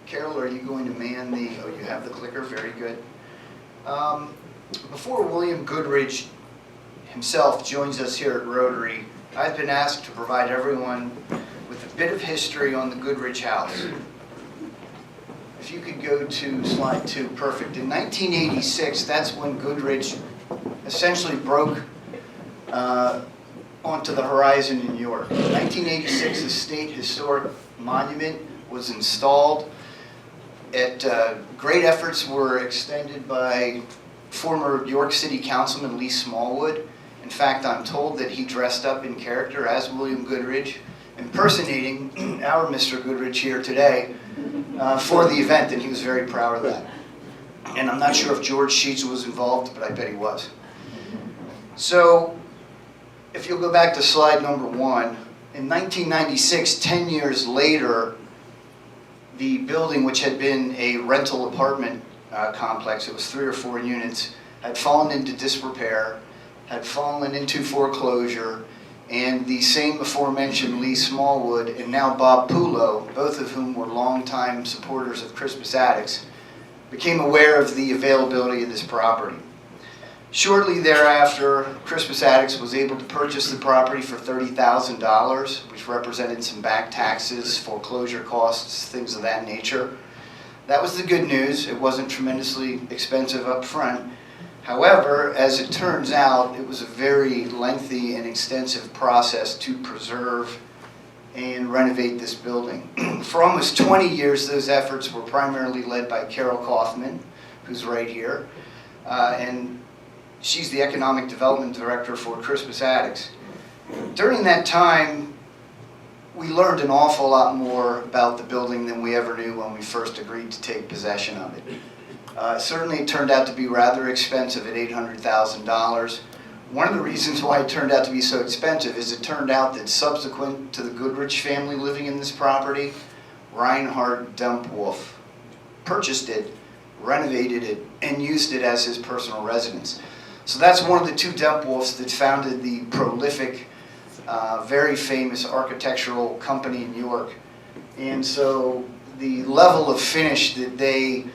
Carol, are you going to man the, oh, you have the clicker, very good. Before William Goodridge himself joins us here at Rotary, I've been asked to provide everyone with a bit of history on the Goodrich house. If you could go to slide 2, perfect. In 1986, that's when Goodrich essentially broke onto the horizon in New York. In 1986, the State Historic Monument was installed. Great efforts were extended by former York City Councilman Lee Smallwood. In fact, I'm told that he dressed up in character as William Goodridge, impersonating our Mr. Goodrich here today for the event, and he was very proud of that. And I'm not sure if George Sheets was involved, but I bet he was. So, if you'll go back to slide number 1, in 1996, 10 years later, the building, which had been a rental apartment complex, it was 3 or 4 units, had fallen into disrepair, had fallen into foreclosure, and the same aforementioned Lee Smallwood and now Bob Pulo, both of whom were longtime supporters of Crispus Attucks, became aware of the availability of this property. Shortly thereafter, Crispus Attucks was able to purchase the property for $30,000, which represented some back taxes, foreclosure costs, things of that nature. That was the good news. It wasn't tremendously expensive up front. However, as it turns out, it was a very lengthy and extensive process to preserve and renovate this building. For almost 20 years, those efforts were primarily led by Carol Kaufman, who's right here, and she's the Economic Development Director for Crispus Attucks. During that time, we learned an awful lot more about the building than we ever knew when we first agreed to take possession of it. Certainly it turned out to be rather expensive at $800,000. One of the reasons why it turned out to be so expensive is it turned out that subsequent to the Goodrich family living in this property, Reinhard Dumpwolf purchased it, renovated it, and used it as his personal residence. So that's one of the 2 Dumpwolfs that founded the prolific, very famous architectural company in New York. And so the level of finish that they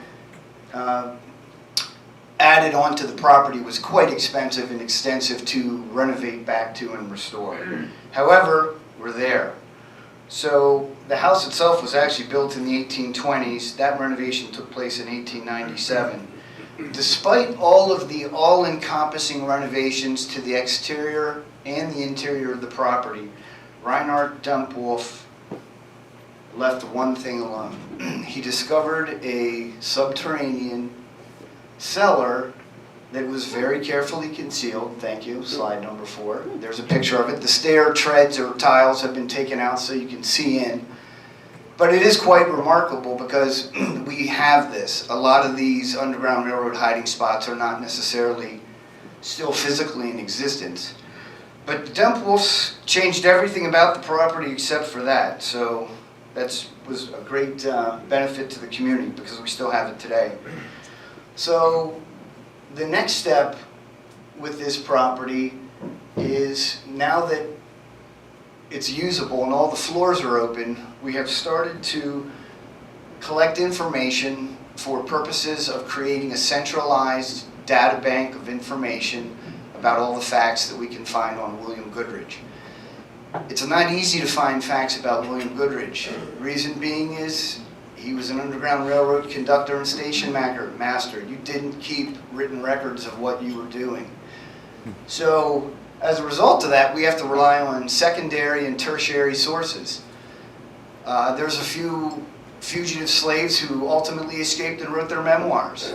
added onto the property was quite expensive and extensive to renovate back to and restore. However, we're there. So the house itself was actually built in the 1820s. That renovation took place in 1897. Despite all of the all-encompassing renovations to the exterior and the interior of the property, Reinhard Dumpwolf left one thing alone. He discovered a subterranean cellar that was very carefully concealed. Thank you, slide number 4. There's a picture of it. The stair treads or tiles have been taken out so you can see in. But it is quite remarkable because we have this. A lot of these Underground Railroad hiding spots are not necessarily still physically in existence. But the Dumpwolfs changed everything about the property except for that. So that was a great benefit to the community because we still have it today. So the next step with this property is, now that it's usable and all the floors are open, we have started to collect information for purposes of creating a centralized data bank of information about all the facts that we can find on William Goodridge. It's not easy to find facts about William Goodridge. Reason being is he was an Underground Railroad conductor and station master. You didn't keep written records of what you were doing. So as a result of that, we have to rely on secondary and tertiary sources. There's a few fugitive slaves who ultimately escaped and wrote their memoirs.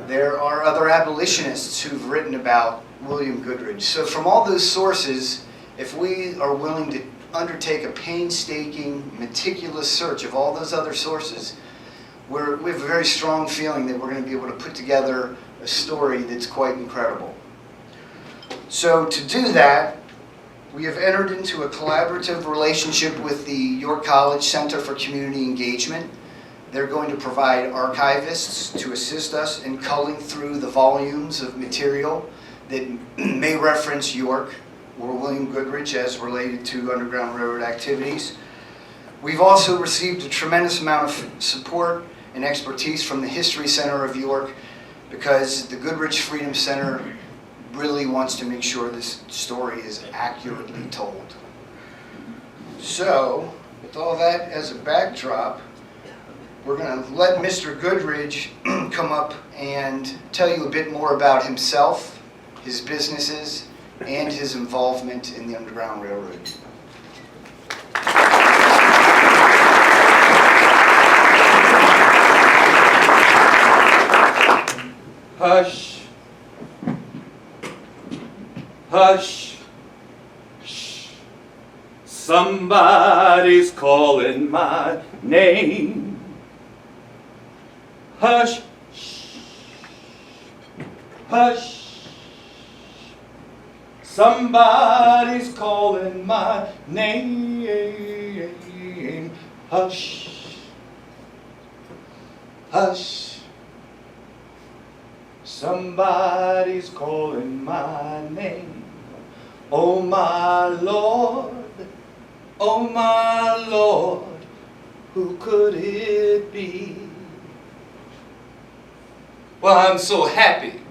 There are other abolitionists who've written about William Goodridge. So from all those sources, if we are willing to undertake a painstaking, meticulous search of all those other sources, we have a very strong feeling that we're going to be able to put together a story that's quite incredible. So to do that, we have entered into a collaborative relationship with the York College Center for Community Engagement. They're going to provide archivists to assist us in culling through the volumes of material that may reference York or William Goodrich as related to Underground Railroad activities. We've also received a tremendous amount of support and expertise from the History Center of York, because the Goodrich Freedom Center really wants to make sure this story is accurately told. So, with all that as a backdrop, we're going to let Mr. Goodridge come up and tell you a bit more about himself, his businesses, and his involvement in the Underground Railroad. Hush. Hush. Shh. Somebody's calling my name. Hush. Shh. Hush. Somebody's calling my name. Hush. Hush. Somebody's calling my name. Oh my Lord, who could it be? Well, I'm so happy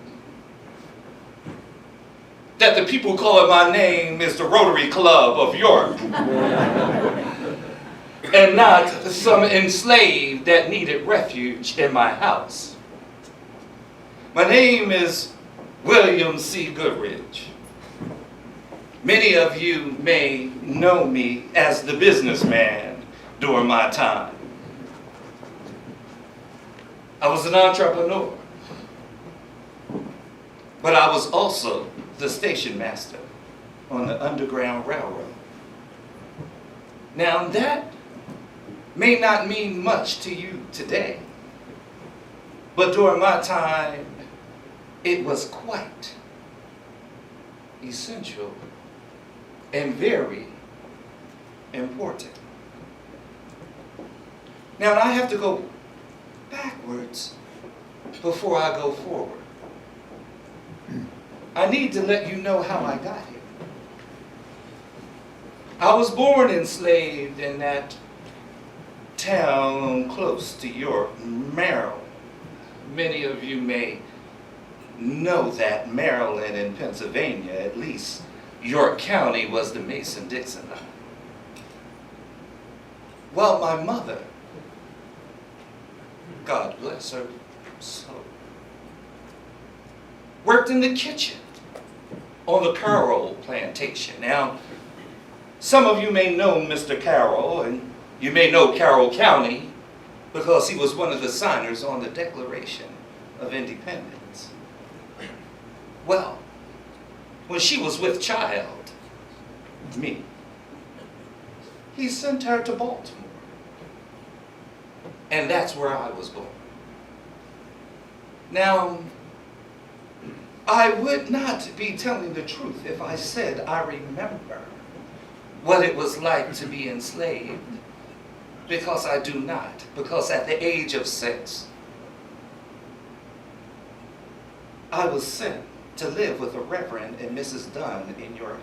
that the people calling my name is the Rotary Club of York. And not some enslaved that needed refuge in my house. My name is William C. Goodridge. Many of you may know me as the businessman during my time. I was an entrepreneur, but I was also the station master on the Underground Railroad. Now that may not mean much to you today, but during my time, it was quite essential and very important. Now, I have to go backwards before I go forward. I need to let you know how I got here. I was born enslaved in that town close to York, Maryland. Many of you may know that Maryland and Pennsylvania, at least York County, was the Mason-Dixon line. Well, my mother, God bless her soul, worked in the kitchen on the Carroll plantation. Now, some of you may know Mr. Carroll, and you may know Carroll County because he was one of the signers on the Declaration of Independence. Well, when she was with child, me, he sent her to Baltimore. And that's where I was born. Now, I would not be telling the truth if I said I remember what it was like to be enslaved, because I do not. Because at the age of 6, I was sent to live with a Reverend and Mrs. Dunn in York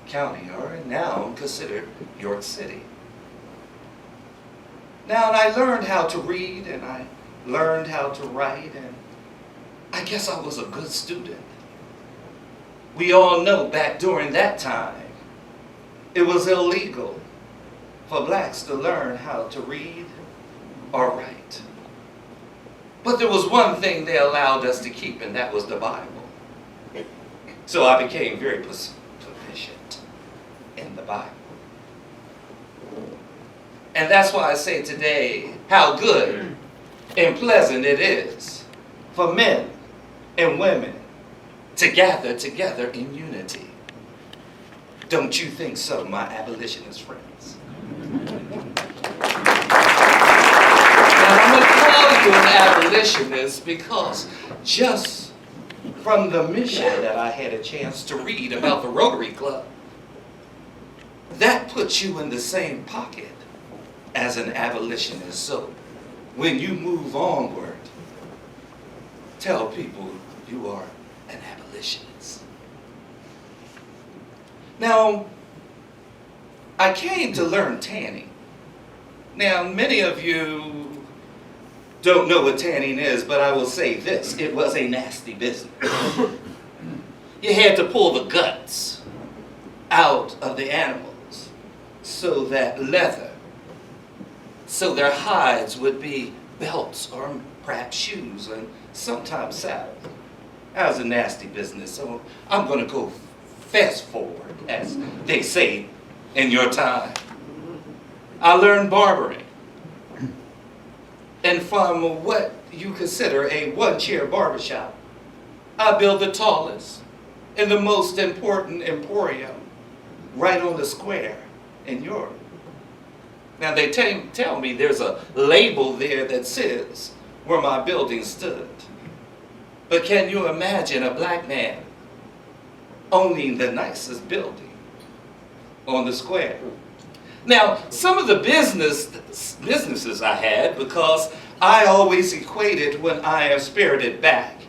County, or now considered York City. Now, and I learned how to read, and I learned how to write, and I guess I was a good student. We all know back during that time, it was illegal for blacks to learn how to read or write. But there was one thing they allowed us to keep, and that was the Bible. So I became very proficient in the Bible. And that's why I say today how good and pleasant it is for men and women to gather together in unity. Don't you think so, my abolitionist friends? Now, I'm going to call you an abolitionist because just from the mission that I had a chance to read about the Rotary Club, that puts you in the same pocket as an abolitionist. So when you move onward, tell people you are an abolitionist. Now, I came to learn tanning Now, many of you don't know what tanning is, but I will say this. It was a nasty business. You had to pull the guts out of the animals so that leather, so their hides would be belts or perhaps shoes and sometimes saddles. That was a nasty business. So I'm going to go fast forward, as they say in your time. I learned barbering. And from what you consider a one-chair barbershop, I built the tallest and the most important emporium right on the square in Europe. Now they tell me there's a label there that says where my building stood. But can you imagine a black man owning the nicest building on the square? Now, some of the businesses I had, because I always equated when I am spirited back.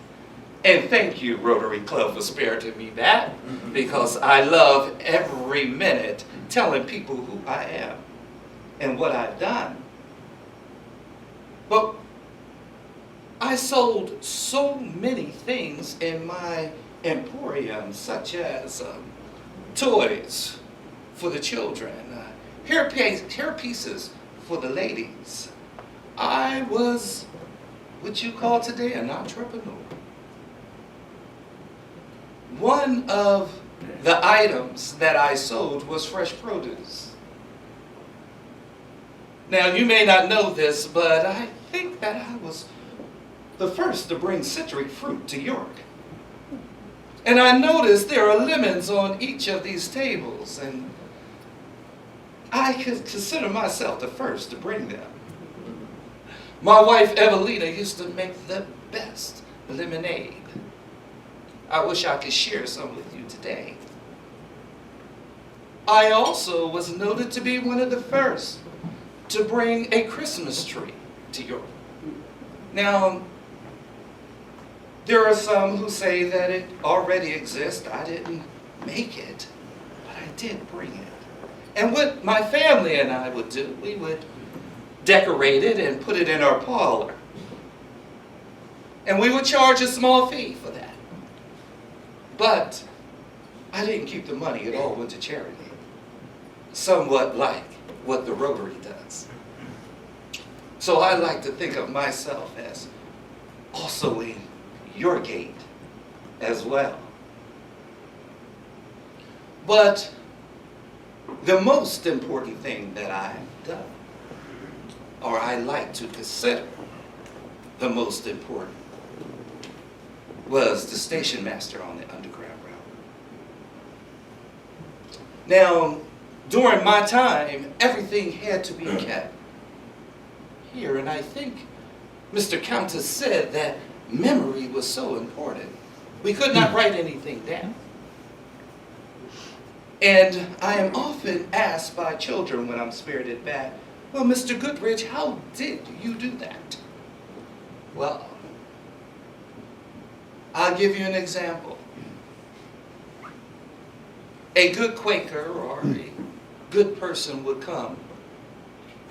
And thank you, Rotary Club, for spiriting me back, because I love every minute telling people who I am and what I've done. But I sold so many things in my emporium, such as toys for the children, hair pieces for the ladies. I was what you call today an entrepreneur. One of the items that I sold was fresh produce. Now, you may not know this, but I think that I was the first to bring citric fruit to York. And I noticed there are lemons on each of these tables, and I could consider myself the first to bring them. My wife, Evelina, used to make the best lemonade. I wish I could share some with you today. I also was noted to be one of the first to bring a Christmas tree to York. Now, there are some who say that it already exists. I didn't make it, but I did bring it. And what my family and I would do, we would decorate it and put it in our parlor. And we would charge a small fee for that. But I didn't keep the money. It all went to charity. Somewhat like what the Rotary does. So I like to think of myself as also in your gate as well. But the most important thing that I've done, or I like to consider the most important, was the station master on the Underground Railroad. Now, during my time, everything had to be kept here, and I think Mr. Countess said that memory was so important. We could not write anything down. And I am often asked by children when I'm spirited back, well, Mr. Goodrich, how did you do that? Well, I'll give you an example. A good Quaker or a good person would come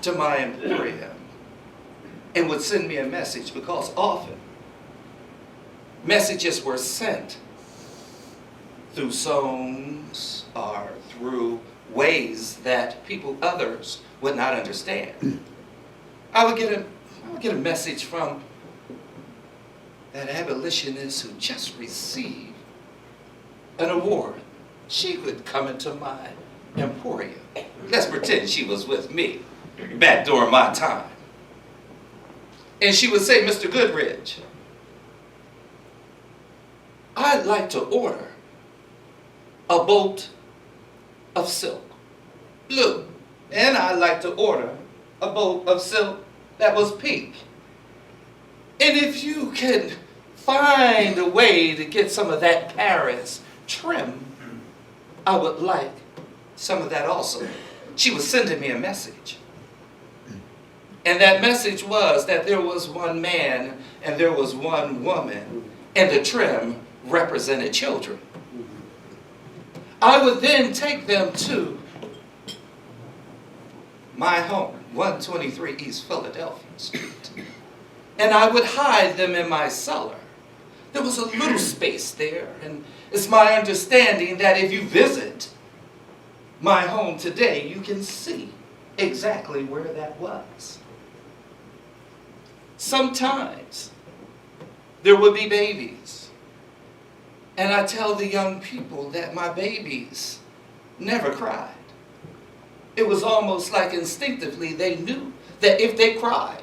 to my emporium and would send me a message, because often messages were sent through songs or through ways that others would not understand. I would get a message from that abolitionist who just received an award. She would come into my emporium. Let's pretend she was with me back during my time. And she would say, Mr. Goodridge, I'd like to order a bolt of silk, blue. And I'd like to order a bolt of silk that was pink. And if you can find a way to get some of that Paris trim, I would like some of that also. She was sending me a message. And that message was that there was one man and there was one woman, and the trim represented children. I would then take them to my home, 123 East Philadelphia Street. And I would hide them in my cellar. There was a little space there, and it's my understanding that if you visit my home today, you can see exactly where that was. Sometimes there would be babies, and I tell the young people that my babies never cried. It was almost like instinctively they knew that if they cried,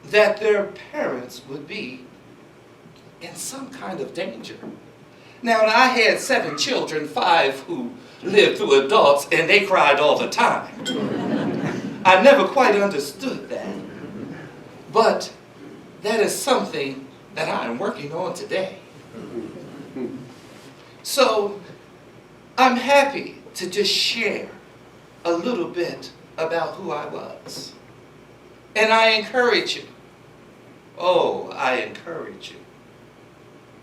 that their parents would be in some kind of danger. Now, I had 7 children, 5 who lived through adults, and they cried all the time. I never quite understood that. But that is something that I'm working on today. So I'm happy to just share a little bit about who I was. And I encourage you, I encourage you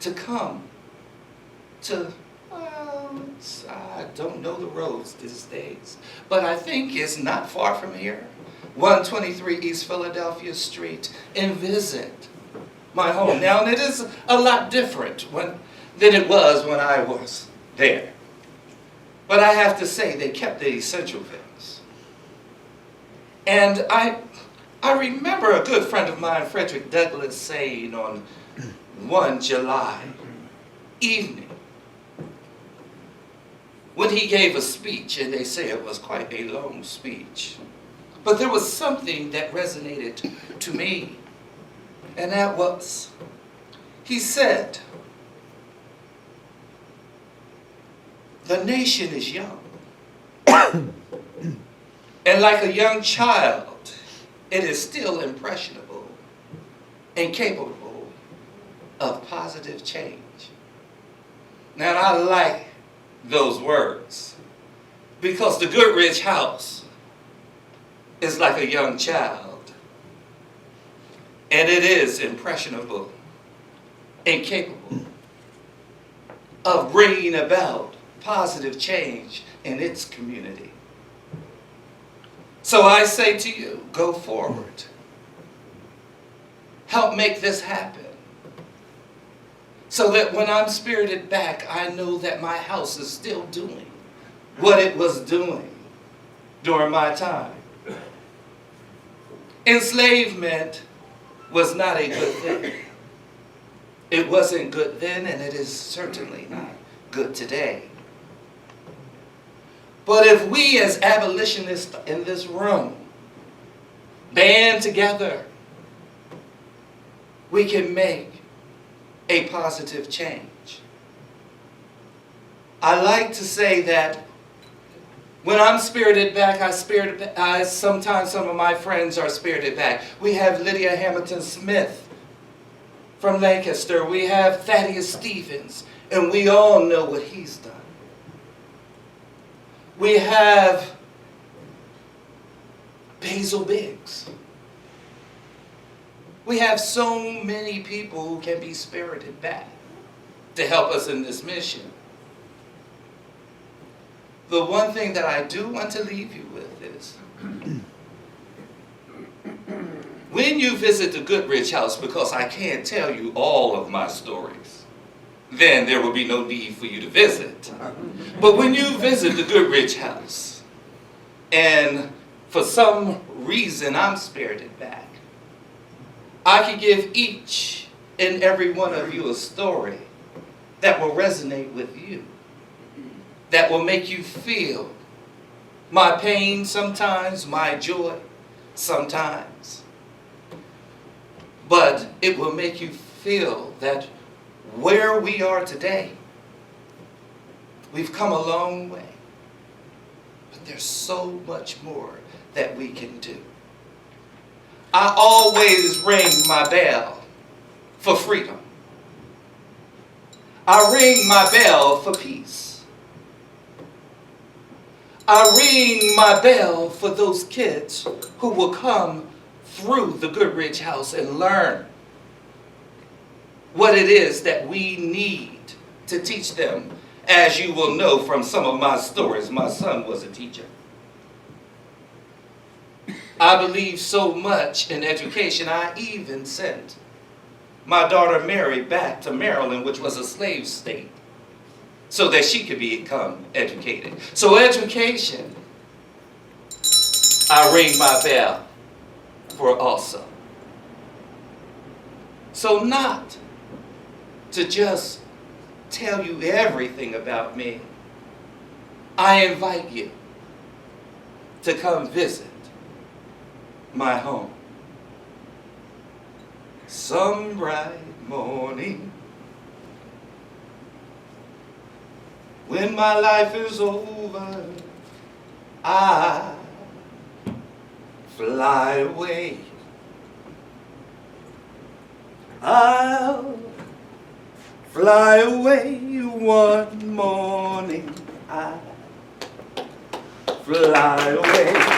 to come to, I don't know the roads these days, but I think it's not far from here, 123 East Philadelphia Street, and visit my home. Now, and it is a lot different than it was when I was there. But I have to say, they kept the essential things. And I remember a good friend of mine, Frederick Douglass, saying on one July evening, when he gave a speech, and they say it was quite a long speech, but there was something that resonated to me, and that was, he said, the nation is young, and like a young child, it is still impressionable and capable of positive change. Now, I like those words because the Goodrich house is like a young child, and it is impressionable and capable of bringing about positive change in its community. So I say to you, go forward. Help make this happen. So that when I'm spirited back, I know that my house is still doing what it was doing during my time. Enslavement was not a good thing. It wasn't good then, and it is certainly not good today. But if we as abolitionists in this room band together, we can make a positive change. I like to say that when I'm spirited back, sometimes some of my friends are spirited back. We have Lydia Hamilton Smith from Lancaster. We have Thaddeus Stevens, and we all know what he's done. We have Basil Biggs. We have so many people who can be spirited back to help us in this mission. The one thing that I do want to leave you with is, when you visit the Goodrich house, because I can't tell you all of my stories, then there will be no need for you to visit. But when you visit the Goodrich house, and for some reason I'm spirited back, I can give each and every one of you a story that will resonate with you, that will make you feel my pain sometimes, my joy sometimes. But it will make you feel that where we are today, we've come a long way. But there's so much more that we can do. I always ring my bell for freedom. I ring my bell for peace. I ring my bell for those kids who will come through the Goodrich house and learn what it is that we need to teach them. As you will know from some of my stories, my son was a teacher. I believe so much in education, I even sent my daughter Mary back to Maryland, which was a slave state, so that she could become educated. So education, I ring my bell for also. So not to just tell you everything about me, I invite you to come visit my home. Some bright morning, when my life is over, I fly away. I'll fly away one morning. I fly away.